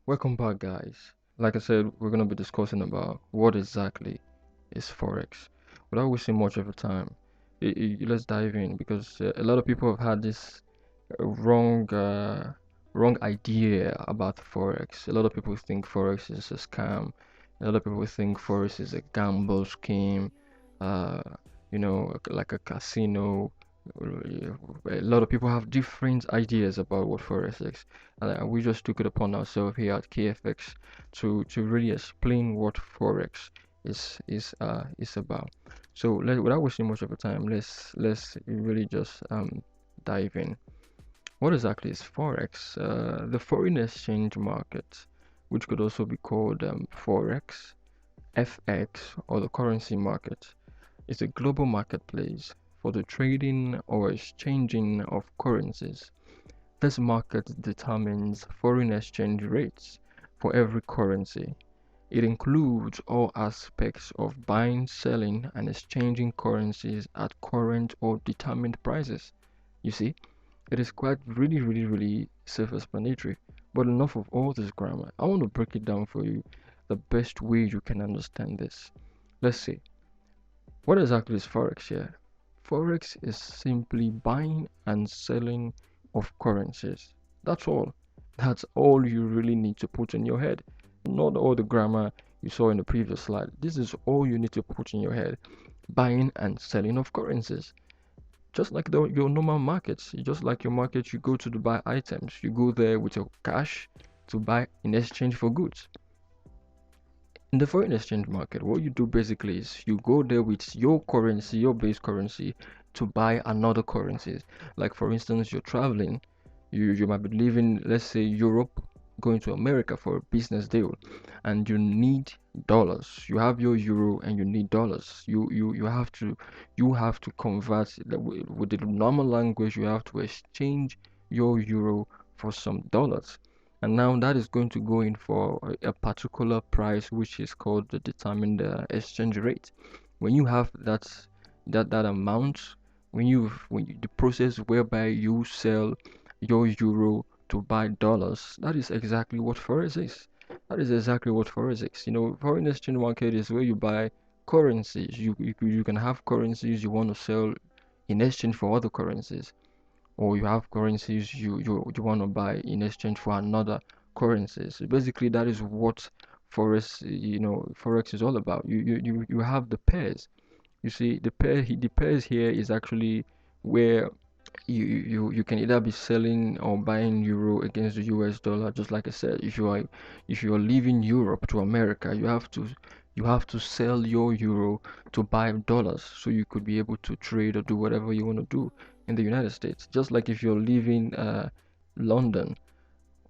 Welcome back, guys. Like I said, we're going to be discussing about what exactly is Forex. Without wasting much of your time, let's dive in because a lot of people have had this wrong idea about Forex. A lot of people think Forex is a scam. A lot of people think Forex is a gamble scheme, uh, like a casino. A lot of people have different ideas about what Forex is, and we just took it upon ourselves here at KFX to really explain what Forex is about. So without wasting much of the time, let's really just dive in. What exactly is Forex? The foreign exchange market, which could also be called Forex, FX, or the currency market, is a global marketplace for the trading or exchanging of currencies. This market determines foreign exchange rates for every currency. It includes all aspects of buying, selling, and exchanging currencies at current or determined prices. You see, it is quite really self-explanatory. But enough of all this grammar. I want to break it down for you the best way you can understand this. Let's see. What exactly is Forex here? Forex is simply buying and selling of currencies. That's all. That's all you really need to put in your head. Not all the grammar you saw in the previous slide. This is all you need to put in your head. Buying and selling of currencies. Just like your normal markets, just like your market, you go to buy items. You go there with your cash to buy in exchange for goods. In the foreign exchange market, what you do basically is you go there with your currency, your base currency, to buy another currencies. Like for instance, you're traveling, you might be leaving, let's say Europe, going to America for a business deal, and you need dollars. You have your euro and you need dollars. You have to convert with the normal language. You have to exchange your euro for some dollars, and now that is going to go in for a particular price, which is called the determined exchange rate. When you have that amount, the process whereby you sell your euro to buy dollars, that is exactly what Forex is. That is exactly what Forex is. Foreign exchange market is where you buy currencies. You can have currencies you want to sell in exchange for other currencies, or you have currencies you want to buy in exchange for another currency. So basically that is what forex is all about. You have the pairs. You see, the pairs here is actually where you can either be selling or buying euro against the US dollar. Just like I said, if you are leaving Europe to America, you have to sell your euro to buy dollars, so you could be able to trade or do whatever you want to do in the United States. Just like if you're leaving London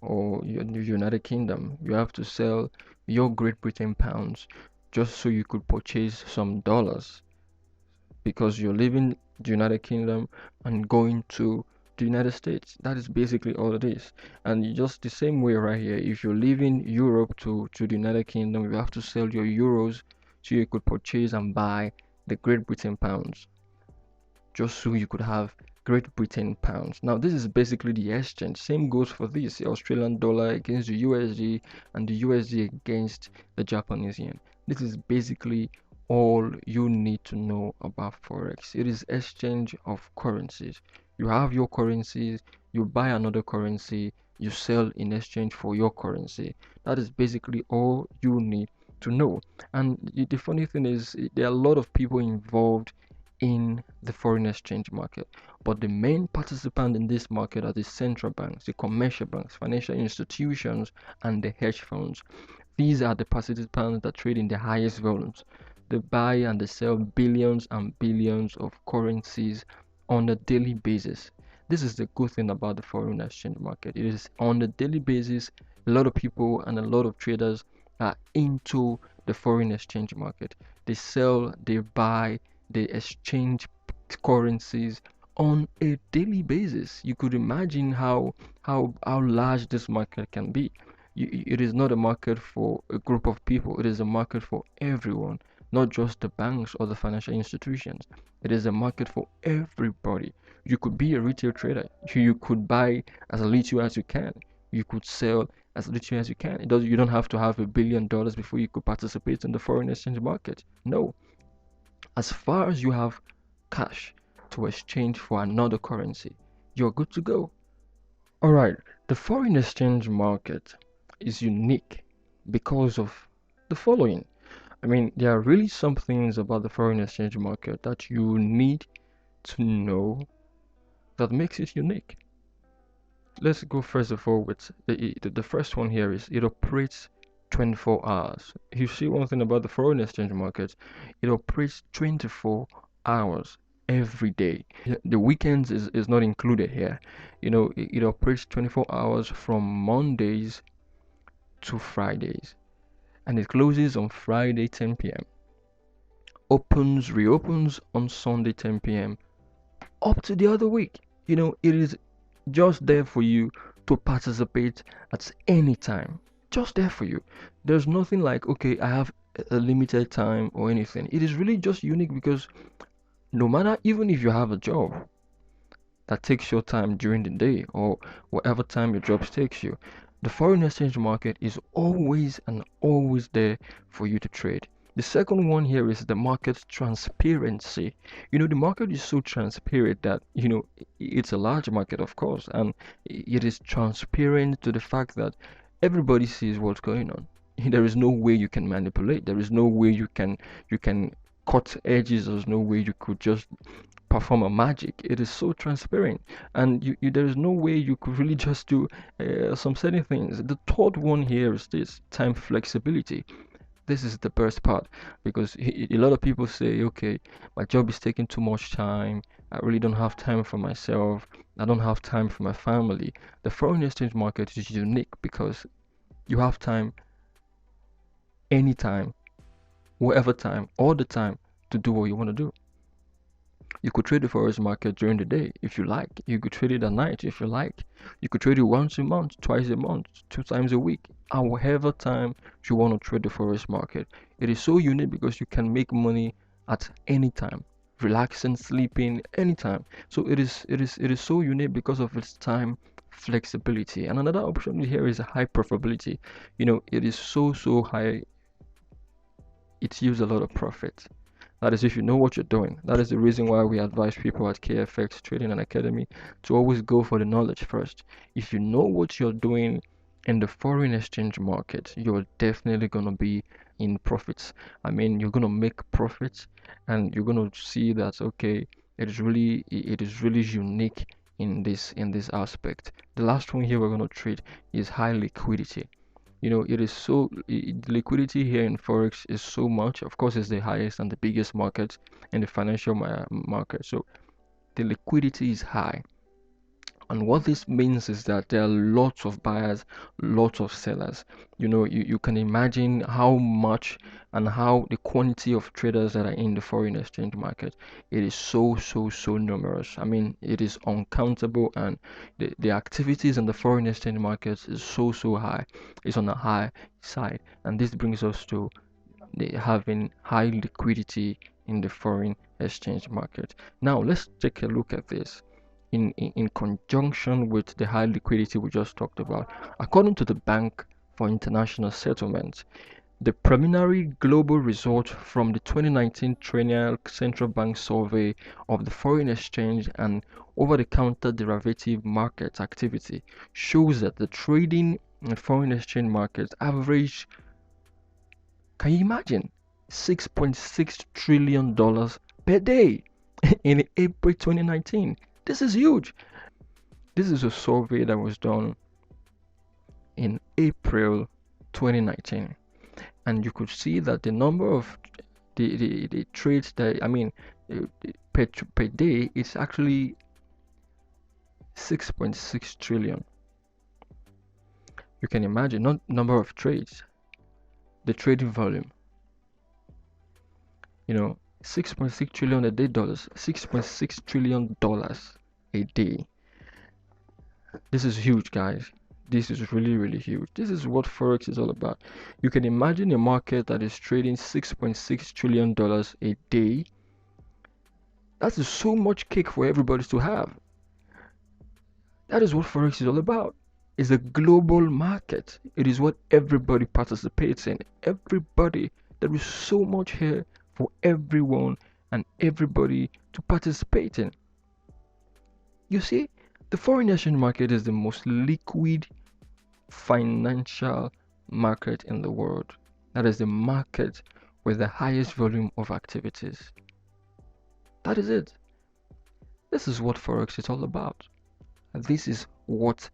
or the United Kingdom, you have to sell your Great Britain pounds just so you could purchase some dollars, because you're leaving the United Kingdom and going to the United States. That is basically all it is. And just the same way right here, if you're leaving Europe to the United Kingdom, you have to sell your euros so you could purchase and buy the Great Britain pounds, just so you could have Great Britain pounds. Now, this is basically the exchange. Same goes for this, the Australian dollar against the USD and the USD against the Japanese yen. This is basically all you need to know about Forex. It is exchange of currencies. You have your currencies, you buy another currency, you sell in exchange for your currency. That is basically all you need to know. And the funny thing is, there are a lot of people involved in the foreign exchange market. But the main participant in this market are the central banks, the commercial banks, financial institutions, and the hedge funds. These are the participants that trade in the highest volumes. They buy and they sell billions and billions of currencies on a daily basis. This is the good thing about the foreign exchange market. It is on a daily basis. A lot of people and a lot of traders are into the foreign exchange market. They sell, they buy, they exchange currencies on a daily basis. You could imagine how large this market can be. It is not a market for a group of people. It is a market for everyone, not just the banks or the financial institutions. It is a market for everybody. You could be a retail trader. You could buy as little as you can. You could sell as little as you can. You don't have to have $1 billion before you could participate in the foreign exchange market. No, as far as you have cash to exchange for another currency, you're good to go. All right, the foreign exchange market is unique because of the following. I mean, there are really some things about the foreign exchange market that you need to know that makes it unique. Let's go first of all with the first one here is it operates 24 hours. You see one thing about the foreign exchange market, it operates 24 hours every day. The weekends is not included here. It operates 24 hours from Mondays to Fridays, and it closes on Friday 10 p.m. Reopens on Sunday 10 p.m. up to the other week. It is just there for you to participate at any time. Just there for you. There's nothing like, okay, I have a limited time or anything. It is really just unique because no matter, even if you have a job that takes your time during the day or whatever time your job takes you, the foreign exchange market is always and always there for you to trade. The second one here is the market transparency. The market is so transparent that, it's a large market, of course, and it is transparent to the fact that everybody sees what's going on. There is no way you can manipulate. There is no way you can cut edges. There's no way you could just perform a magic. It is so transparent, and there is no way you could really just do some certain things. The third one here is this time flexibility. This is the best part because a lot of people say, okay, my job is taking too much time. I really don't have time for myself. I don't have time for my family. The foreign exchange market is unique because you have time anytime, whatever time, all the time to do what you want to do. You could trade the forex market during the day if you like. You could trade it at night if you like. You could trade it once a month, twice a month, 2 times a week, however time you want to trade the forex market. It is so unique because you can make money at any time, relaxing, sleeping, anytime. So it is so unique because of its time flexibility. And another option here is high profitability. It is so high. It yields a lot of profit. That is if you know what you're doing. That is the reason why we advise people at KAYFX Trading and Academy to always go for the knowledge first. If you know what you're doing in the foreign exchange market, you're definitely going to be in profits. I mean, you're going to make profits and you're going to see that, okay, it is really unique in this aspect. The last one here we're going to trade is high liquidity. It is so liquidity here in forex is so much. Of course, it's the highest and the biggest market in the financial market, so the liquidity is high. And what this means is that there are lots of buyers, lots of sellers. You can imagine how much and how the quantity of traders that are in the foreign exchange market. It is so numerous. I mean, it is uncountable, and the activities in the foreign exchange markets is so high. It's on the high side, and this brings us to having high liquidity in the foreign exchange market. Now, let's take a look at this in conjunction with the high liquidity we just talked about. According to the Bank for International Settlements, the preliminary global result from the 2019 Triennial Central Bank Survey of the Foreign Exchange and Over-the-Counter Derivative Market Activity shows that the trading in foreign exchange markets averaged, can you imagine, $6.6 trillion per day in April 2019. This is huge. This is a survey that was done in April 2019, and you could see that the number of the trades that, I mean, per day is actually 6.6 trillion. You can imagine, not number of trades, the trading volume. 6.6 trillion a day dollars, $6.6 trillion a day. This is huge, guys. This is really huge. This is what Forex is all about. You can imagine a market that is trading $6.6 trillion a day. That is so much cake for everybody to have. That is what Forex is all about. is a global market. It is what everybody participates in. Everybody. There is so much here for everyone and everybody to participate in. You see, the foreign exchange market is the most liquid financial market in the world. That is the market with the highest volume of activities. That is it. This is what Forex is all about. This is what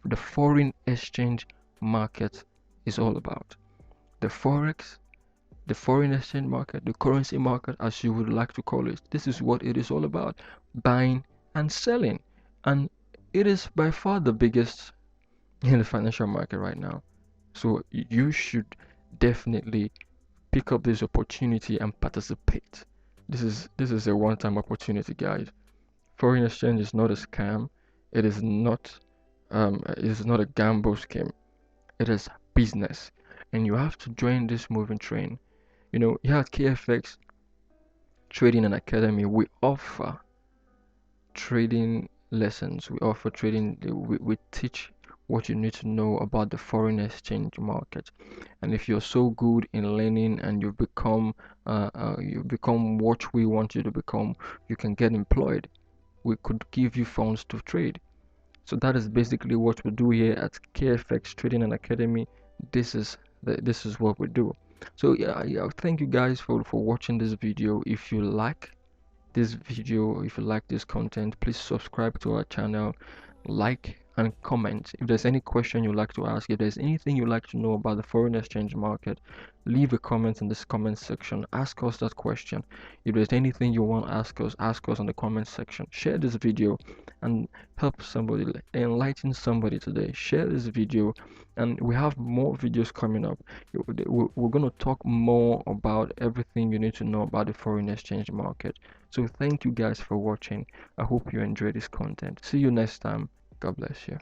the foreign exchange market is all about. The Forex, the foreign exchange market, the currency market, as you would like to call it, this is what it is all about: buying and selling. And it is by far the biggest in the financial market right now. So you should definitely pick up this opportunity and participate. This is a one-time opportunity, guys. Foreign exchange is not a scam. It is not a gamble scheme. It is business, and you have to join this moving train. Here at KFX Trading and Academy, we offer trading lessons. We offer trading. We teach what you need to know about the foreign exchange market. And if you're so good in learning and you become what we want you to become, you can get employed. We could give you funds to trade. So that is basically what we do here at KFX Trading and Academy. This is what we do. So yeah, thank you guys for watching this video. If you like this video, if you like this content, please subscribe to our channel, like and comment. If there's any question you'd like to ask, if there's anything you'd like to know about the foreign exchange market, leave a comment in this comment section. Ask us that question. If there's anything you want to ask us in the comment section. Share this video and help somebody, enlighten somebody today. Share this video, and we have more videos coming up. We're going to talk more about everything you need to know about the foreign exchange market. So thank you guys for watching. I hope you enjoy this content. See you next time. God bless you.